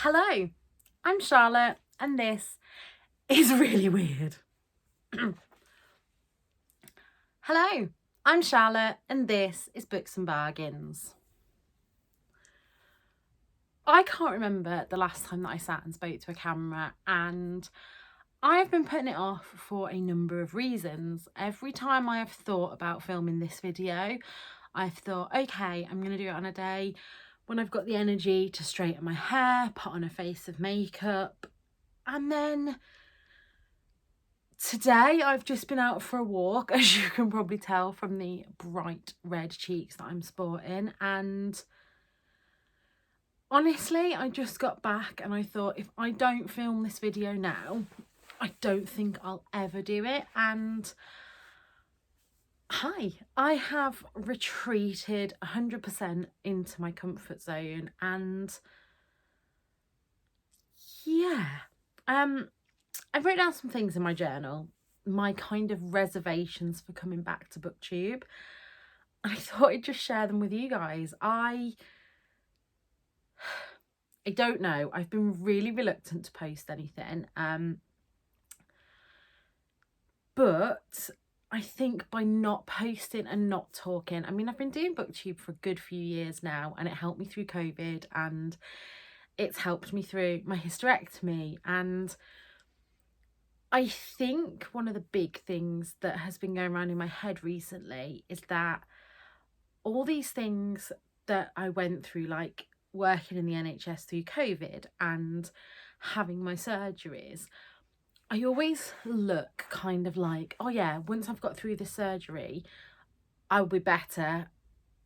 Hello, I'm Charlotte and this is really weird. Hello, I'm Charlotte and this is Books and Bargains. I can't remember the last time that I sat and spoke to a camera, and I have been putting it off for a number of reasons. Every time I have thought about filming this video, I've thought, okay, I'm going to do it on a day when I've got the energy to straighten my hair, put on a face of makeup, and then today I've just been out for a walk, as you can probably tell from the bright red cheeks that I'm sporting, and honestly I just got back and I thought, if I don't film this video now, I don't think I'll ever do it. And I have retreated 100% into my comfort zone, and yeah, I've written down some things in my journal, my kind of reservations for coming back to Booktube. I thought I'd just share them with you guys. I don't know. I've been really reluctant to post anything. But I think by not posting and not talking, I mean, I've been doing Booktube for a good few years now, and it helped me through COVID, and it's helped me through my hysterectomy. And I think one of the big things that has been going around in my head recently is that all these things that I went through, like working in the NHS through COVID and having my surgeries, I always look kind of like, oh yeah, once I've got through the surgery, I'll be better,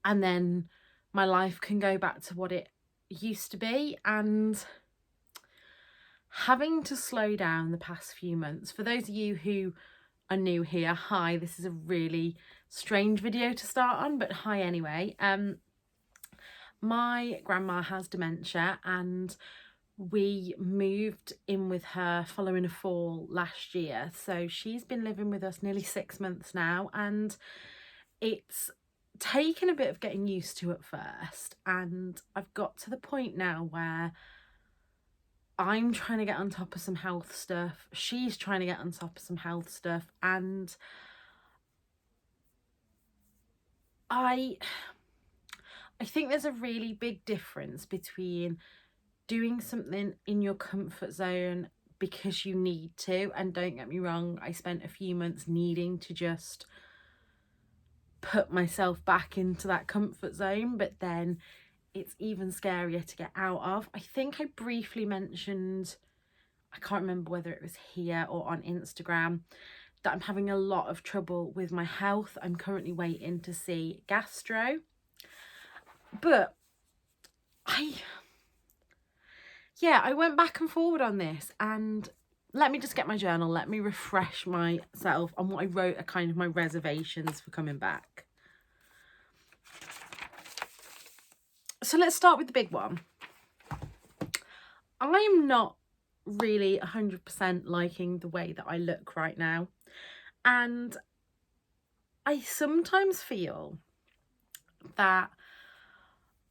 and then my life can go back to what it used to be. And having to slow down the past few months, for those of you who are new here, hi, this is a really strange video to start on, but hi anyway. My grandma has dementia, and we moved in with her following a fall last year, so she's been living with us nearly 6 months now, and it's taken a bit of getting used to at first. And I've got to the point now where I'm trying to get on top of some health stuff, she's trying to get on top of some health stuff, and I think there's a really big difference between doing something in your comfort zone because you need to, and don't get me wrong, I spent a few months needing to just put myself back into that comfort zone, but then it's even scarier to get out of. I think I briefly mentioned, I can't remember whether it was here or on Instagram, that I'm having a lot of trouble with my health. I'm currently waiting to see gastro, but I went back and forward on this, and let me just get my journal, let me refresh myself on what I wrote are kind of my reservations for coming back. So let's start with the big one. I'm not really 100% liking the way that I look right now, and I sometimes feel that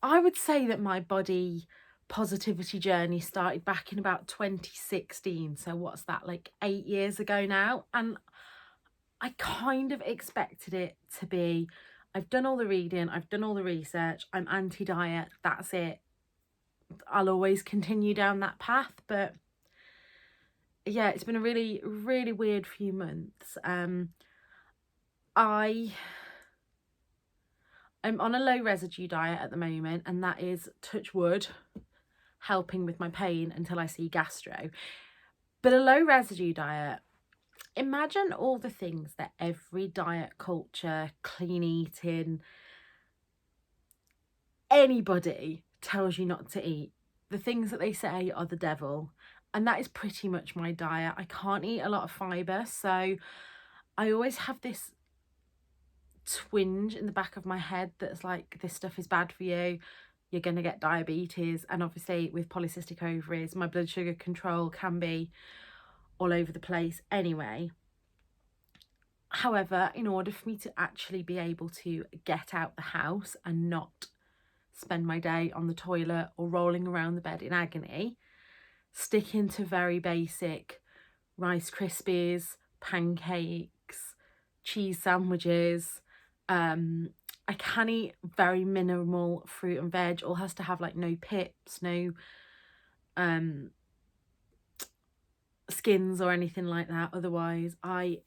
I would say that my body positivity journey started back in about 2016, so what's that, like 8 years ago now, and I kind of expected it to be, I've done all the reading, I've done all the research, I'm anti-diet, that's it, I'll always continue down that path. But yeah, it's been a really, really weird few months. I'm on a low residue diet at the moment, and that is, touch wood, helping with my pain until I see gastro. But a low residue diet, imagine all the things that every diet culture, clean eating, anybody tells you not to eat. The things that they say are the devil, and that is pretty much my diet. I can't eat a lot of fibre, so I always have this twinge in the back of my head that's like, this stuff is bad for you, you're going to get diabetes. And obviously with polycystic ovaries, my blood sugar control can be all over the place anyway. However, in order for me to actually be able to get out the house and not spend my day on the toilet or rolling around the bed in agony, sticking to very basic Rice Krispies, pancakes, cheese sandwiches. I can eat very minimal fruit and veg. All has to have like no pips, no skins or anything like that. Otherwise I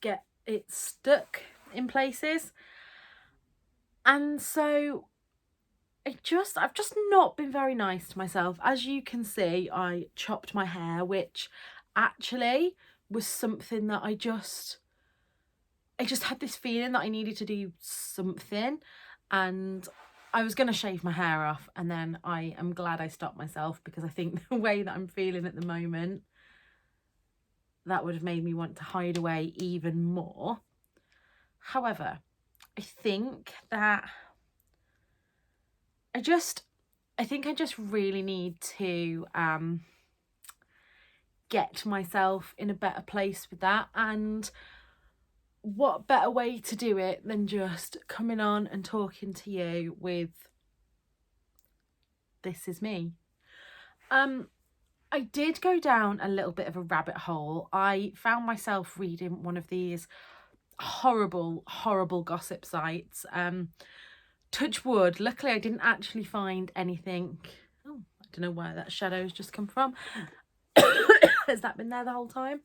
get it stuck in places. And so I've just not been very nice to myself. As you can see, I chopped my hair, which actually was something that I just had this feeling that I needed to do something, and I was going to shave my hair off, and then I am glad I stopped myself, because I think the way that I'm feeling at the moment, that would have made me want to hide away even more. However, I think that I just really need to get myself in a better place with that. And what better way to do it than just coming on and talking to you with This Is Me. I did go down a little bit of a rabbit hole. I found myself reading one of these horrible gossip sites. Touch wood, luckily I didn't actually find anything. Oh, I don't know where that shadow has just come from. Has that been there the whole time?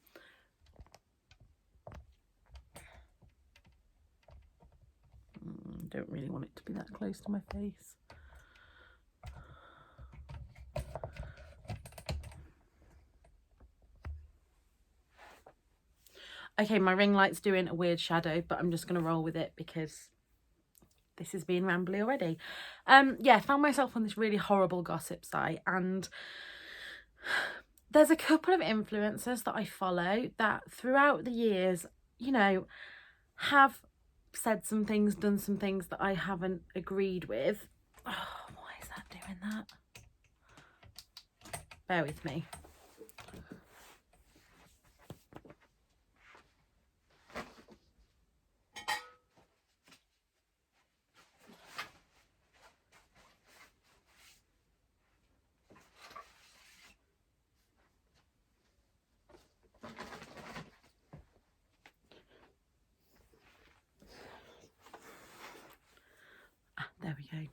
Don't really want it to be that close to my face. Okay, my ring light's doing a weird shadow, but I'm just going to roll with it because this is being rambly already. Yeah, found myself on this really horrible gossip site, and there's a couple of influencers that I follow that throughout the years, you know, have said some things, done some things that I haven't agreed with. Oh, why is that doing that? Bear with me. There we go.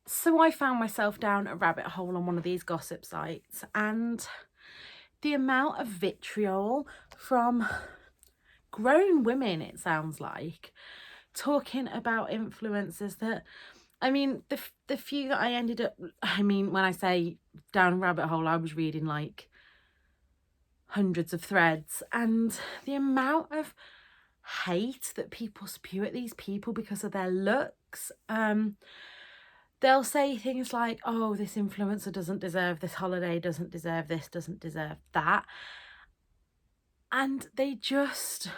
So I found myself down a rabbit hole on one of these gossip sites, and the amount of vitriol from grown women, it sounds like, talking about influencers that, I mean, the few that I ended up, I mean, when I say down a rabbit hole, I was reading like hundreds of threads, and the amount of hate that people spew at these people because of their looks. They'll say things like, oh, this influencer doesn't deserve this holiday, doesn't deserve this, doesn't deserve that. And they just,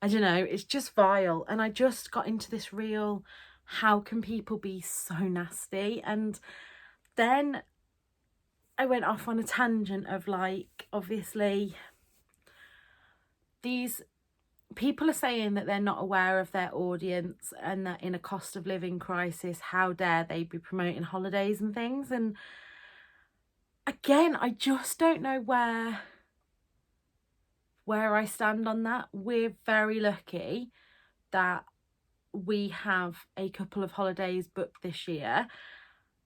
I don't know, it's just vile. And I just got into this real, how can people be so nasty? And then I went off on a tangent of like, obviously, these people are saying that they're not aware of their audience, and that in a cost of living crisis, how dare they be promoting holidays and things. And again, I just don't know where I stand on that. We're very lucky that we have a couple of holidays booked this year.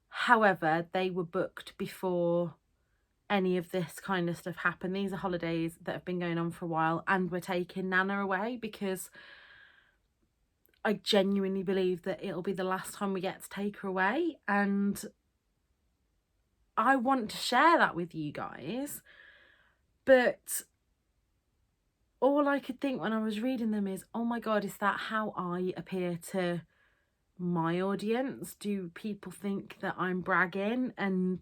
However, they were booked before any of this kind of stuff happened. These are holidays that have been going on for a while, and we're taking Nana away because I genuinely believe that it'll be the last time we get to take her away, and I want to share that with you guys. But all I could think when I was reading them is, oh my God, is that how I appear to my audience? Do people think that I'm bragging? And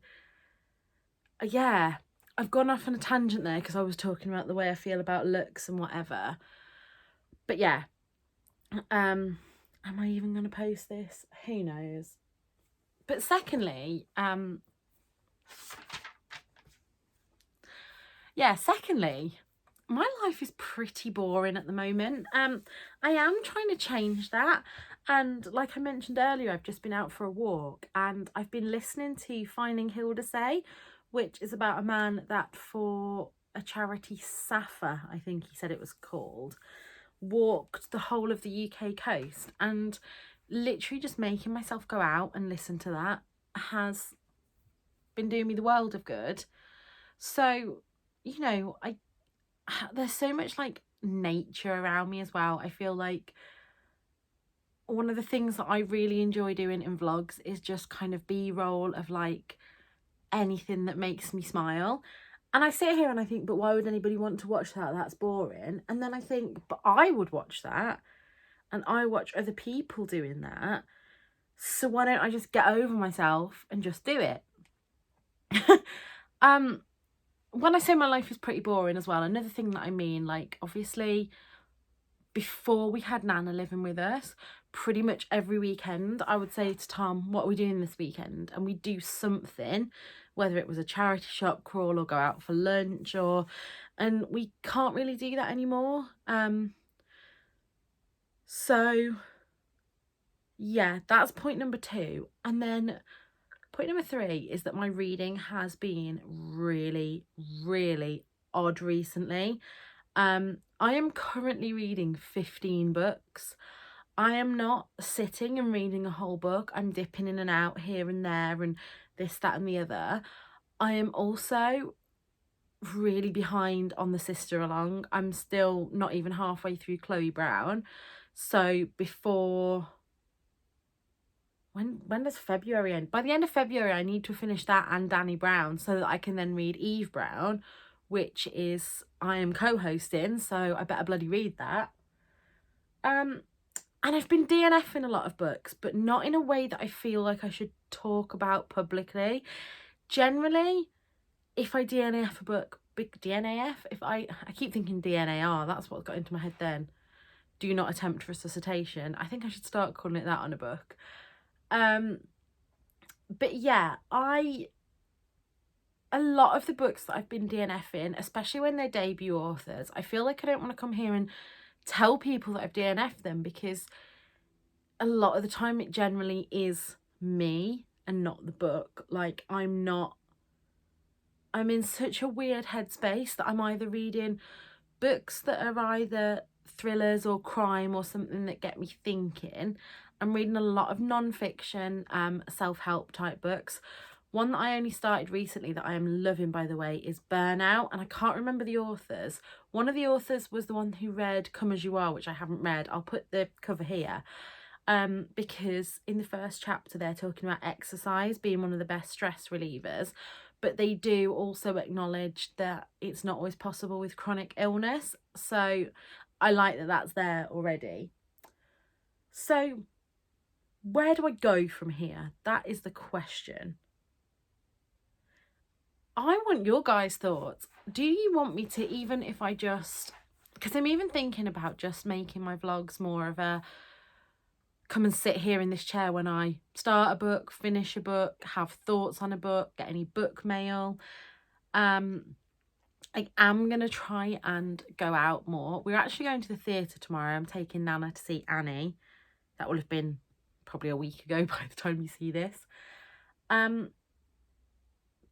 yeah, I've gone off on a tangent there because I was talking about the way I feel about looks and whatever. But yeah, am I even going to post this? Who knows? But secondly, my life is pretty boring at the moment. I am trying to change that. And like I mentioned earlier, I've just been out for a walk and I've been listening to Finding Hilda Say, which is about a man that for a charity, Safa, I think he said it was called, walked the whole of the UK coast. And literally just making myself go out and listen to that has been doing me the world of good. So, you know, there's so much like nature around me as well. I feel like one of the things that I really enjoy doing in vlogs is just kind of b-roll of like anything that makes me smile. And I sit here and I think, but why would anybody want to watch that? That's boring. And then I think, but I would watch that, and I watch other people doing that. So why don't I just get over myself and just do it? When I say my life is pretty boring as well, another thing that I mean, like, obviously, before we had Nana living with us, pretty much every weekend, I would say to Tom, what are we doing this weekend? And we'd do something, whether it was a charity shop crawl or go out for lunch, and we can't really do that anymore. So, yeah, that's point number 2. And then point number 3 is that my reading has been really, really odd recently. I am currently reading 15 books. I am not sitting and reading a whole book. I'm dipping in and out here and there and this, that and the other. I am also really behind on the Sister Along. I'm still not even halfway through Chloe Brown. So before... When does February end? By the end of February, I need to finish that and Danny Brown so that I can then read Eve Brown, which is I am co-hosting, so I better bloody read that. And I've been DNFing a lot of books, but not in a way that I feel like I should talk about publicly. Generally, if I DNF a book, big DNAF, I keep thinking DNAR, that's what got into my head then. Do not attempt resuscitation. I think I should start calling it that on a book. But yeah, a lot of the books that I've been DNFing, especially when they're debut authors, I feel like I don't want to come here and tell people that I've DNF'd them, because a lot of the time it generally is me and not the book. Like, I'm in such a weird headspace that I'm either reading books that are either thrillers or crime or something that get me thinking. I'm reading a lot of non-fiction, self-help type books. One that I only started recently that I am loving, by the way, is Burnout, and I can't remember the authors. One of the authors was the one who read Come As You Are, which I haven't read. I'll put the cover here. Because in the first chapter they're talking about exercise being one of the best stress relievers, but they do also acknowledge that it's not always possible with chronic illness. So I like that that's there already. So where do I go from here? That is the question. I want your guys' thoughts. Do you want me to, even if I just... Because I'm even thinking about just making my vlogs more of a... come and sit here in this chair when I start a book, finish a book, have thoughts on a book, get any book mail. I am going to try and go out more. We're actually going to the theatre tomorrow. I'm taking Nana to see Annie. That will have been probably a week ago by the time you see this.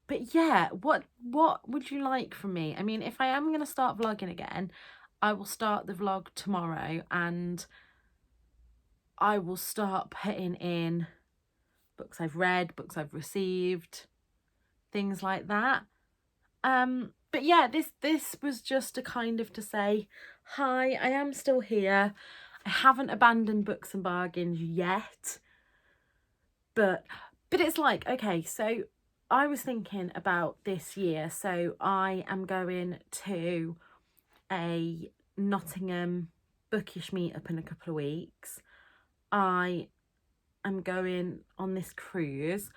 But yeah, what would you like from me? I mean, if I am going to start vlogging again, I will start the vlog tomorrow and I will start putting in books I've read, books I've received, things like that. But yeah, this was just a kind of to say, hi, I am still here. I haven't abandoned Books and Bargains yet. But it's like, okay, so I was thinking about this year. So I am going to a Nottingham bookish meetup in a couple of weeks. I am going on this cruise.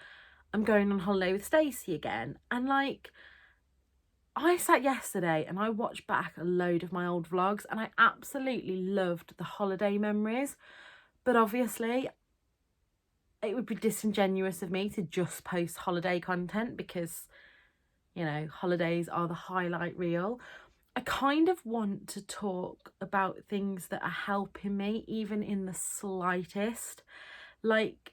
I'm going on holiday with Stacey again. And like, I sat yesterday and I watched back a load of my old vlogs and I absolutely loved the holiday memories. But obviously, it would be disingenuous of me to just post holiday content because, you know, holidays are the highlight reel. I kind of want to talk about things that are helping me, even in the slightest. Like,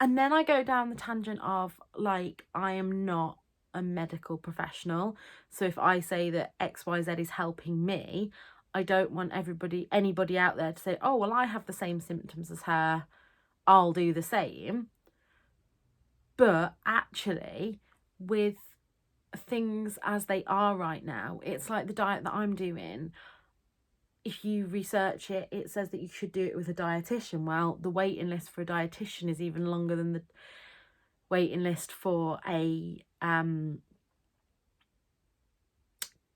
and then I go down the tangent of, like, I am not a medical professional. So if I say that XYZ is helping me, I don't want anybody out there to say, oh, well, I have the same symptoms as her, I'll do the same. But actually, with things as they are right now, it's like the diet that I'm doing. If you research it, it says that you should do it with a dietitian. Well, the waiting list for a dietitian is even longer than the waiting list for a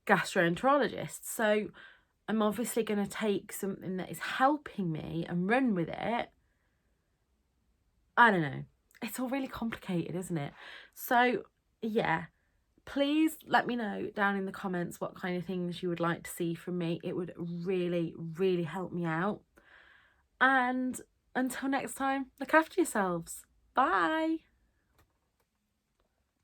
gastroenterologist. So I'm obviously going to take something that is helping me and run with it. I don't know. It's all really complicated, isn't it? So yeah, please let me know down in the comments what kind of things you would like to see from me. It would really, really help me out. And until next time, look after yourselves. Bye.